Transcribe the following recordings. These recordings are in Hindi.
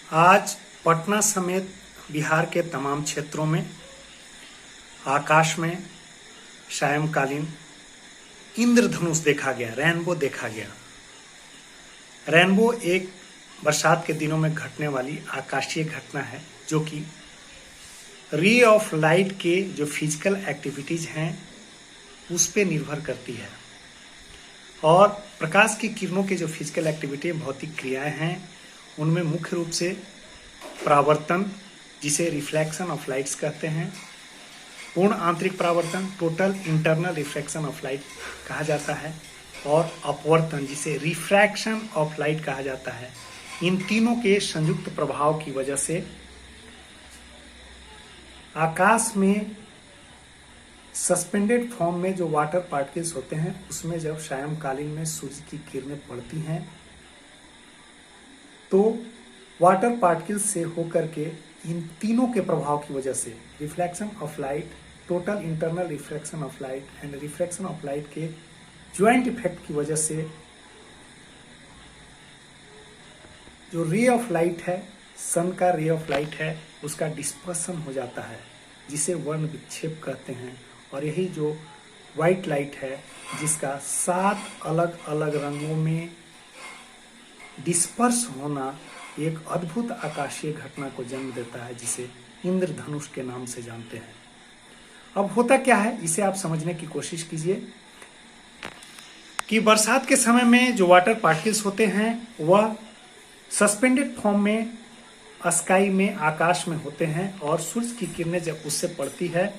आज पटना समेत बिहार के तमाम क्षेत्रों में आकाश में सायंकालीन इंद्रधनुष देखा गया, रेनबो देखा गया। रेनबो एक बरसात के दिनों में घटने वाली आकाशीय घटना है जो कि रे ऑफ लाइट के जो फिजिकल एक्टिविटीज हैं उस पे निर्भर करती है। और प्रकाश की किरणों के जो फिजिकल एक्टिविटी भौतिक क्रियाएं हैं उनमें मुख्य रूप से परावर्तन, जिसे रिफ्लेक्शन ऑफ लाइट्स कहते हैं, पूर्ण आंतरिक परावर्तन, total internal reflection of light कहा जाता है, और अपवर्तन, जिसे रिफ्रैक्शन ऑफ लाइट कहा जाता है। इन तीनों के संयुक्त प्रभाव की वजह से आकाश में सस्पेंडेड फॉर्म में जो वाटर पार्टिकल्स होते हैं उसमें जब सायंकालीन में सूर्य की किरणें पड़ती हैं तो वाटर पार्टिकल्स से होकर के इन तीनों के प्रभाव की वजह से reflection of light, total internal reflection of light and refraction of light के ज्वाइंट इफेक्ट की वजह से जो रे ऑफ लाइट है, सन का रे ऑफ लाइट है, उसका डिस्पर्सन हो जाता है, जिसे वर्ण विक्षेप कहते हैं। और यही जो व्हाइट लाइट है जिसका 7 अलग अलग रंगों में डिस्पर्स होना एक अद्भुत आकाशीय घटना को जन्म देता है, जिसे इंद्रधनुष के नाम से जानते हैं। अब होता क्या है, इसे आप समझने की कोशिश कीजिए कि बरसात के समय में जो वाटर पार्टिकल्स होते हैं वह सस्पेंडेड फॉर्म में स्काई में, आकाश में होते हैं, और सूर्य की किरणें जब उससे पड़ती है,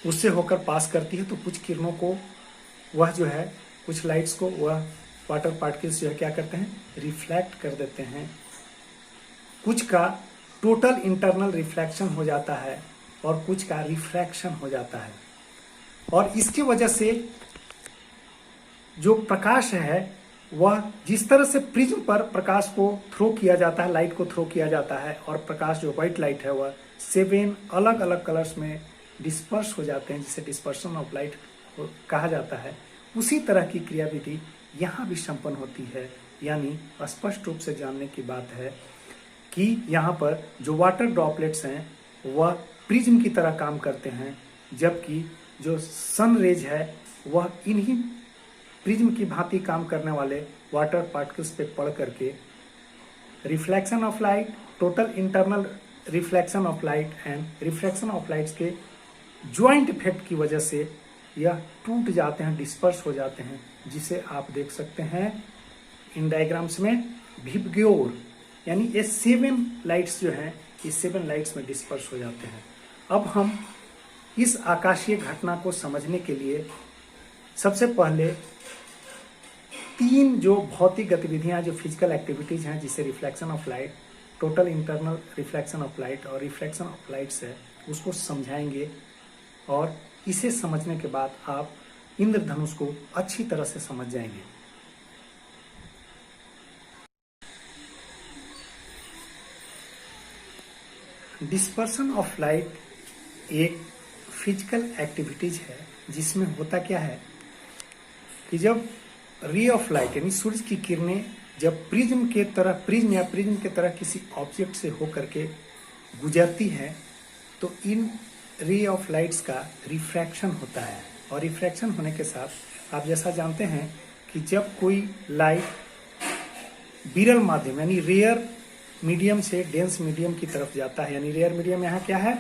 उससे होकर पास करती है, तो कुछ किरणों को वह जो है, कुछ लाइट्स को वह वाटर पार्टिकल्स जो है क्या करते हैं, रिफ्लेक्ट कर देते हैं। कुछ का टोटल इंटरनल रिफ्लेक्शन हो जाता है और कुछ का रिफ्रैक्शन हो जाता है। और इसकी वजह से जो प्रकाश है वह जिस तरह से प्रिज्म पर प्रकाश को थ्रो किया जाता है, लाइट को थ्रो किया जाता है, और प्रकाश जो व्हाइट लाइट है वह 7 अलग अलग कलर्स में डिस्पर्स हो जाते हैं, जिसे डिस्पर्सन ऑफ लाइट कहा जाता है। उसी तरह की क्रियाविधि यहाँ भी संपन्न होती है। यानी स्पष्ट रूप से जानने की बात है कि यहाँ पर जो वाटर ड्रॉपलेट्स हैं वह प्रिज्म की तरह काम करते हैं, जबकि जो सन रेज है वह इन्हीं प्रिज्म की भांति काम करने वाले वाटर पार्टिकल्स पे पड़ करके reflection of light, total internal reflection of light and refraction of lights के ज्वाइंट इफेक्ट की वजह से यह टूट जाते हैं, डिस्पर्स हो जाते हैं, जिसे आप देख सकते हैं इन डायग्राम्स में विबग्योर, यानी ये 7 लाइट्स जो हैं ये 7 लाइट्स में डिस्पर्स हो जाते हैं। अब हम इस आकाशीय घटना को समझने के लिए सबसे पहले 3 जो भौतिक गतिविधियां, जो फिजिकल एक्टिविटीज हैं, जिसे reflection of light, total internal reflection of light और रिफ्रैक्शन ऑफ लाइट्स है, उसको समझाएंगे। और इसे समझने के बाद आप इंद्रधनुष को अच्छी तरह से समझ जाएंगे। डिस्पर्सन ऑफ लाइट एक फिजिकल एक्टिविटीज है जिसमें होता क्या है कि जब रे ऑफ लाइट यानी सूर्य की किरणें जब प्रिज्म के तरह किसी ऑब्जेक्ट से होकर के गुजरती है तो इन रे ऑफ लाइट्स का रिफ्रैक्शन होता है। और रिफ्रैक्शन होने के साथ आप जैसा जानते हैं कि जब कोई लाइट विरल माध्यम यानी रेयर मीडियम से डेंस मीडियम की तरफ जाता है, यानी रेयर मीडियम यहाँ क्या है,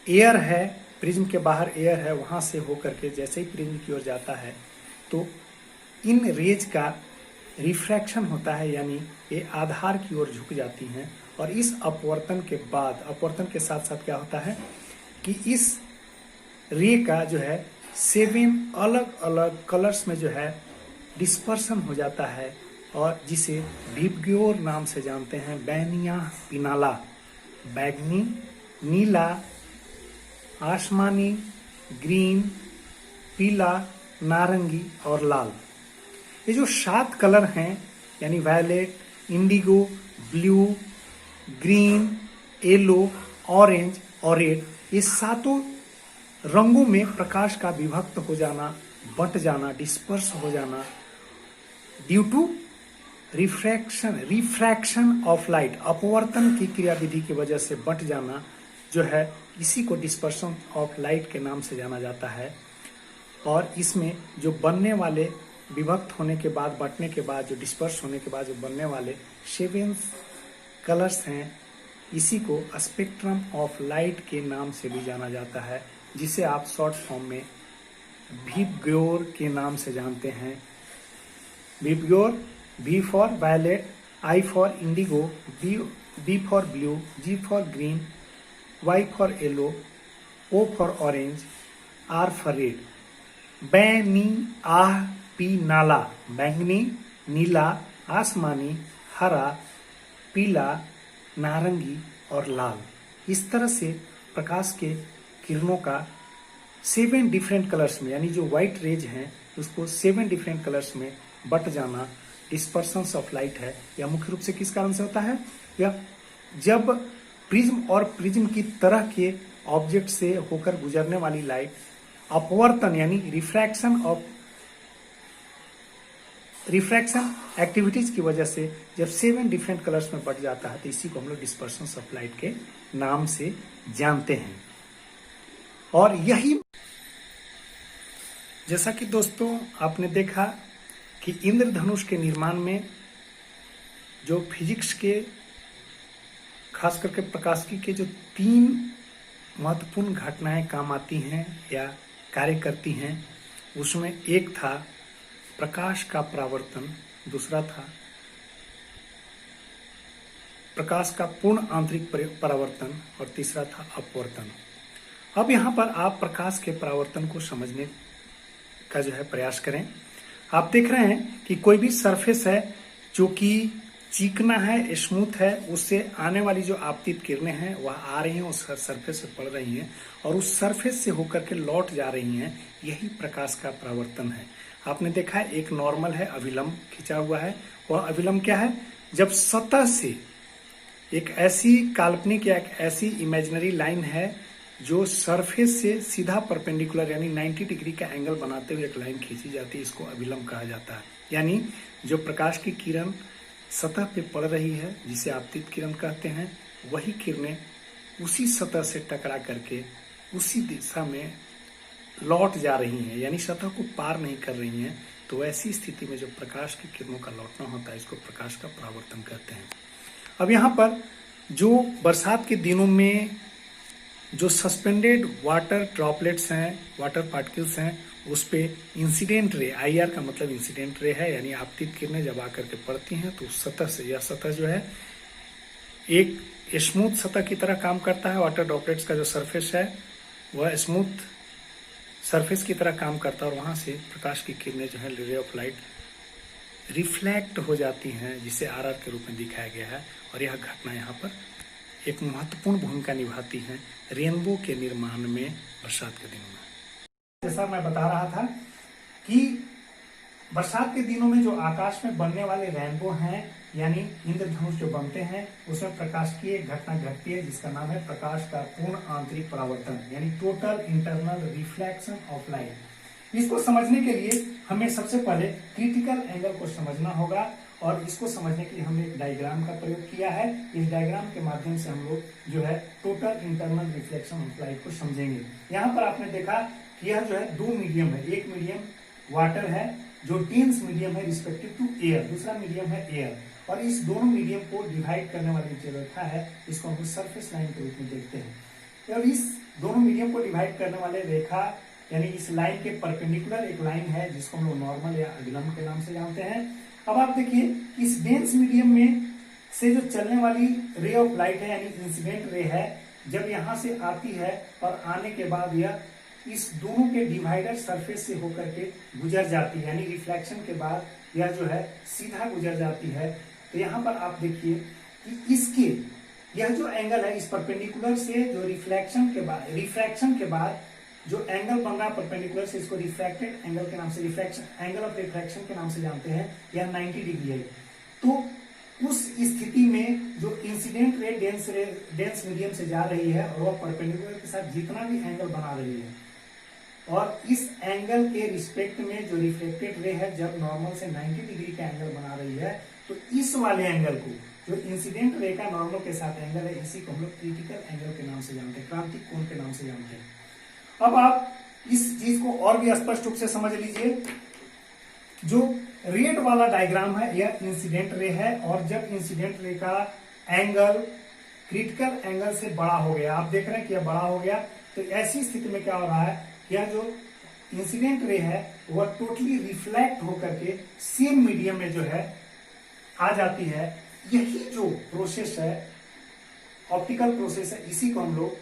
एयर है, प्रिज्म के बाहर एयर है, वहां से होकर के जैसे ही प्रिज्म की ओर जाता है तो इन रेज का रिफ्रैक्शन होता है, यानी ये आधार की ओर झुक जाती हैं। और इस अपवर्तन के बाद, अपवर्तन के साथ साथ क्या होता है कि इस रे का जो है 7 अलग अलग कलर्स में जो है डिस्पर्सन हो जाता है, और जिसे विबग्योर नाम से जानते हैं। बैनिया पिनाला, बैगनी, नीला, आसमानी, ग्रीन, पीला, नारंगी और लाल, ये जो 7 कलर हैं यानी violet, indigo, blue, green, yellow, orange और रेड, ये 7 रंगों में प्रकाश का विभक्त हो जाना, बंट जाना, डिस्पर्स हो जाना due to refraction of light, अपवर्तन की क्रियाविधि की वजह से बट जाना जो है, इसी को डिस्पर्शन ऑफ लाइट के नाम से जाना जाता है। और इसमें जो बनने वाले, विभक्त होने के बाद, बंटने के बाद, जो डिस्पर्स होने के बाद जो बनने वाले 7 कलर्स हैं, इसी को स्पेक्ट्रम ऑफ लाइट के नाम से भी जाना जाता है, जिसे आप शॉर्ट फॉर्म में विबग्योर के नाम से जानते हैं। VIBGYOR, V for violet, I for indigo, B for blue, G for green, Y for yellow, O for orange, R for red. बैंगनी, आह, पी, नाला, बैंगनी, नीला, आसमानी, हरा, पीला, नारंगी और लाल। इस तरह से प्रकाश के किरणों का 7 डिफरेंट कलर्स में, यानी जो व्हाइट रेज हैं उसको 7 डिफरेंट कलर्स में बट जाना डिस्पर्शंस ऑफ लाइट है। यह मुख्य रूप से किस कारण से होता है? यह जब प्रिज्म और प्रिज्म की तरह के ऑब्जेक्ट से होकर गुजरने वाली लाइट अपवर्तन यानी रिफ्रैक्शन एक्टिविटीज की वजह से जब 7 डिफरेंट कलर्स में बट जाता है, तो इसी को हम लोग डिस्पर्शंस ऑफ लाइट के नाम से जानते हैं। और यही, जैसा कि दोस्तों आपने देखा कि इंद्रधनुष के निर्माण में जो फिजिक्स के, खास करके प्रकाशिकी के जो 3 महत्वपूर्ण घटनाएं काम आती हैं या कार्य करती हैं, उसमें एक था प्रकाश का परावर्तन, दूसरा था प्रकाश का पूर्ण आंतरिक परावर्तन और तीसरा था अपवर्तन। अब यहाँ पर आप प्रकाश के परावर्तन को समझने का जो है प्रयास करें। आप देख रहे हैं कि कोई भी सरफेस है जो कि चिकना है, स्मूथ है, उससे आने वाली जो आपतित किरणें हैं वह आ रही हैं, उस सरफेस से पड़ रही हैं और उस सरफेस से होकर के लौट जा रही हैं। यही प्रकाश का परावर्तन है। आपने देखा है एक नॉर्मल है, अभिलंब खिंचा हुआ है। वह अभिलंब क्या है? जब सतह से एक ऐसी काल्पनिक या एक ऐसी इमेजिनरी लाइन है जो सरफेस से सीधा परपेंडिकुलर यानी 90 डिग्री का एंगल बनाते हुए एक लाइन खींची जाती है, इसको अभिलंब कहा जाता है। यानी जो प्रकाश की किरण सतह पे पड़ रही है, जिसे आपतित किरण कहते हैं, वही किरणें उसी सतह से टकरा करके उसी दिशा में लौट जा रही हैं, यानी सतह को पार नहीं कर रही हैं। तो ऐसी स्थिति में जो प्रकाश की किरणों का लौटना होता है, इसको प्रकाश का परावर्तन कहते हैं। अब यहाँ पर जो बरसात के दिनों में जो सस्पेंडेड वाटर ड्रॉपलेट्स हैं, वाटर पार्टिकल्स हैं, उस पे इंसिडेंट रे, IR का मतलब इंसिडेंट रे है, यानी आपतित किरणें जब आकर के पड़ती हैं तो सतह से, यह सतह जो है एक स्मूथ सतह की तरह काम करता है। वाटर ड्रॉपलेट्स का जो सरफेस है वह स्मूथ सरफेस की तरह काम करता है और वहां से प्रकाश की किरणें जो है, रे ऑफ लाइट रिफ्लेक्ट हो जाती हैं, जिसे RR के रूप में दिखाया गया है। और यह घटना यहाँ पर एक महत्वपूर्ण भूमिका निभाती है रेनबो के निर्माण में बरसात के दिनों में। जैसा मैं बता रहा था कि बरसात के दिनों में जो आकाश में बनने वाले रेनबो हैं, यानी इंद्रधनुष जो बनते हैं, उसमें प्रकाश की एक घटना घटती है जिसका नाम है प्रकाश का पूर्ण आंतरिक परावर्तन, यानी total internal reflection of light. इसको समझने के लिए हमें सबसे पहले क्रिटिकल एंगल को समझना होगा और इसको समझने के लिए हमने एक डायग्राम का प्रयोग किया है। इस डायग्राम के माध्यम से हम लोग जो है total internal reflection of light को समझेंगे। यहाँ पर आपने देखा कि यह जो है 2 मीडियम है, एक मीडियम वाटर है जो डेंस मीडियम है रिस्पेक्टिव टू एयर, दूसरा मीडियम है एयर। और इस दोनों मीडियम को डिवाइड करने वाली जो रेखा है, इसको हम सरफेस लाइन के रूप में देखते हैं। और इस दोनों मीडियम को डिवाइड करने वाले रेखा यानी इस लाइन के परपेंडिकुलर एक लाइन है जिसको हम लोग नॉर्मल या अभिलंब के नाम से जानते हैं। अब आप देखिए इस डेंस मीडियम में से जो चलने वाली रे ऑफ लाइट है यानी इंसिडेंट रे है, जब यहाँ से आती है और आने के बाद यह इस दोनों के डिवाइडर सरफेस से होकर के गुजर जाती है, यानी रिफ्लेक्शन के बाद यह जो है सीधा गुजर जाती है। तो यहाँ पर आप देखिए कि इसके यह जो एंगल है इस परपेंडिकुलर से जो रिफ्रैक्शन के बाद जो एंगल बन रहा है परपेंडिकुलर से, इसको रिफ्रैक्टेड एंगल के नाम से, रिफ्रैक्शन एंगल ऑफ रिफ्रैक्शन के नाम से जानते हैं। यह 90 डिग्री है। तो उस स्थिति में जो इंसिडेंट रे डेंस मीडियम से जा रही है और वह परपेंडिकुलर के साथ जितना भी एंगल बना रही है और इस एंगल के रिस्पेक्ट में जो रिफ्लेक्टेड रे है जब नॉर्मल से 90 डिग्री का एंगल बना रही है, तो इस वाले एंगल को, जो इंसिडेंट रे का नॉर्मल के साथ एंगल है, इसी को हम लोग क्रिटिकल एंगल के नाम से जानते हैं, क्रांतिक कोण के नाम से जानते हैं। अब आप इस चीज को और भी स्पष्ट रूप से समझ लीजिए। जो रेड वाला डायग्राम है यह इंसिडेंट रे है, और जब इंसिडेंट रे का एंगल क्रिटिकल एंगल से बड़ा हो गया, आप देख रहे हैं कि यह बड़ा हो गया, तो ऐसी स्थिति में क्या हो रहा है, यह जो इंसिडेंट रे है वह टोटली रिफ्लेक्ट होकर के सेम मीडियम में जो है आ जाती है। यही जो प्रोसेस है, ऑप्टिकल प्रोसेस है, इसी को हम लोग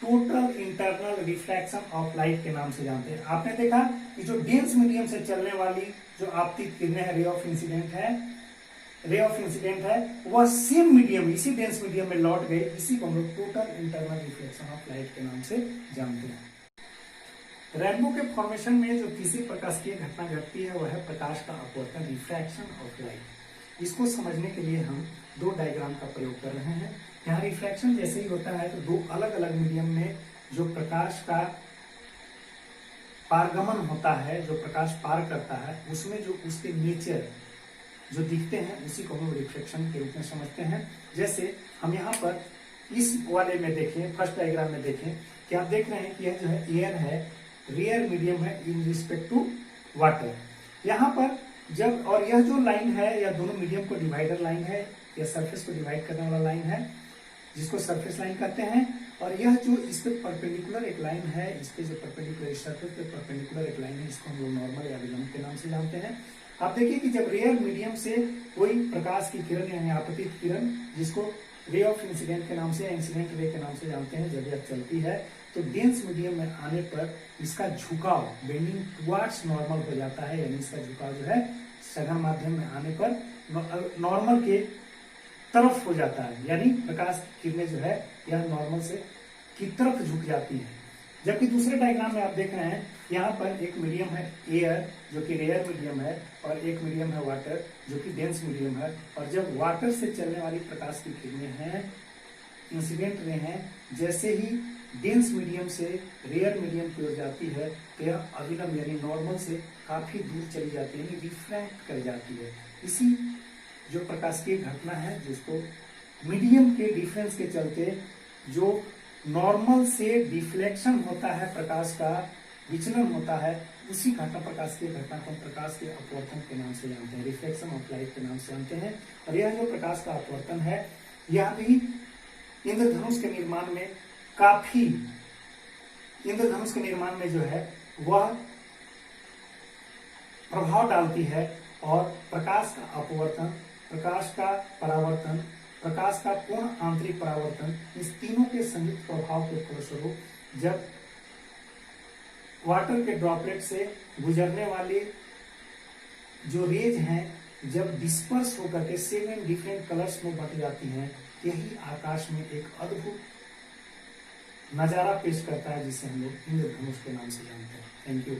total internal reflection of light के नाम से जानते हैं। आपने देखा कि जो डेंस मीडियम से चलने वाली जो आपतित किरणें है, रे ऑफ इंसिडेंट है, वह सेम मीडियम, इसी डेंस मीडियम में लौट गए, इसी को हम लोग total internal reflection of light के नाम से जानते हैं। रेनबो के फॉर्मेशन में जो तीसरी प्रकाशीय घटना घटती है वह है प्रकाश का अपवर्तन, रिफ्रैक्शन ऑफ लाइट। इसको समझने के लिए हम दो डायग्राम का प्रयोग कर रहे हैं। यहाँ रिफ्रैक्शन जैसे ही होता है तो दो अलग अलग मीडियम में जो प्रकाश का पारगमन होता है, जो प्रकाश पार करता है, उसमें जो उसके नेचर जो दिखते हैं उसी को हम रिफ्लेक्शन के रूप में समझते हैं। जैसे हम यहाँ पर इस वाले में देखें, फर्स्ट डायग्राम में देखें कि आप देख रहे हैं कि यह जो है एयर है, रेयर मीडियम है इन रिस्पेक्ट टू वाटर। यहाँ पर जब, और यह जो लाइन है यह दोनों मीडियम को डिवाइडर लाइन है, यह सरफेस को डिवाइड करने वाला लाइन है जिसको सरफेस लाइन कहते हैं। और यह जो इस पे परपेंडिकुलर एक लाइन है, इस पे जो परपेंडिकुलर सरफेस पे परपेंडिकुलर एक लाइन है, इसको हम लोग नॉर्मल या विलंब के नाम से जानते हैं। आप देखिए कि जब रेयर मीडियम से कोई प्रकाश की किरण यानी आपतित किरण, जिसको रे ऑफ इंसिडेंट के नाम से या इंसिडेंट रे के नाम से जानते हैं, जब यह चलती है तो डेंस मीडियम में आने पर इसका झुकाव बेंडिंग टुवर्ड्स नॉर्मल हो जाता है, यानी इसका झुकाव जो है सघन माध्यम में आने पर नॉर्मल के तरफ हो जाता है, यानी प्रकाश की किरणें जो है यह नॉर्मल से की तरफ झुक जाती है। जबकि दूसरे डायग्राम में आप देख रहे हैं यहाँ पर एक मीडियम है एयर जो कि रेयर मीडियम है, और एक मीडियम है वाटर जो कि डेंस मीडियम है। और जब वाटर से चलने वाली प्रकाश की किरणें हैं, इंसिडेंट रे हैं, जैसे ही डेंस मीडियम से रेयर मीडियम की ओर जाती है तो यह अविलंब यानी नॉर्मल से काफी दूर चली जाती है, यानी रिफ्रैक्ट कर जाती है। इसी जो प्रकाशीय घटना है जिसको मीडियम के डिफरेंस के चलते जो नॉर्मल से डिफ्लेक्शन होता है, प्रकाश का विचलन होता है, उसी घटना प्रकाशीय घटना को प्रकाश के अपवर्तन के नाम से जानते हैं, रिफ्लेक्शन ऑफ लाइट के नाम से जानते हैं। और यह जो प्रकाश का अपवर्तन है यह भी इंद्रधनुष के निर्माण में काफी, इंद्रधनुष के निर्माण में जो है वह प्रभाव डालती है। और प्रकाश का अपवर्तन, प्रकाश का परावर्तन, प्रकाश का पूर्ण आंतरिक परावर्तन, इस तीनों के संयुक्त प्रभाव के फलस्वरूप जब वाटर के ड्रॉपलेट से गुजरने वाले जो रेज हैं, जब डिस्पर्स होकर के 7 डिफरेंट कलर्स में बट जाती हैं, यही आकाश में एक अद्भुत नजारा पेश करता है जिसे हम लोग इंद्रधनुष के नाम से जानते हैं। Thank you.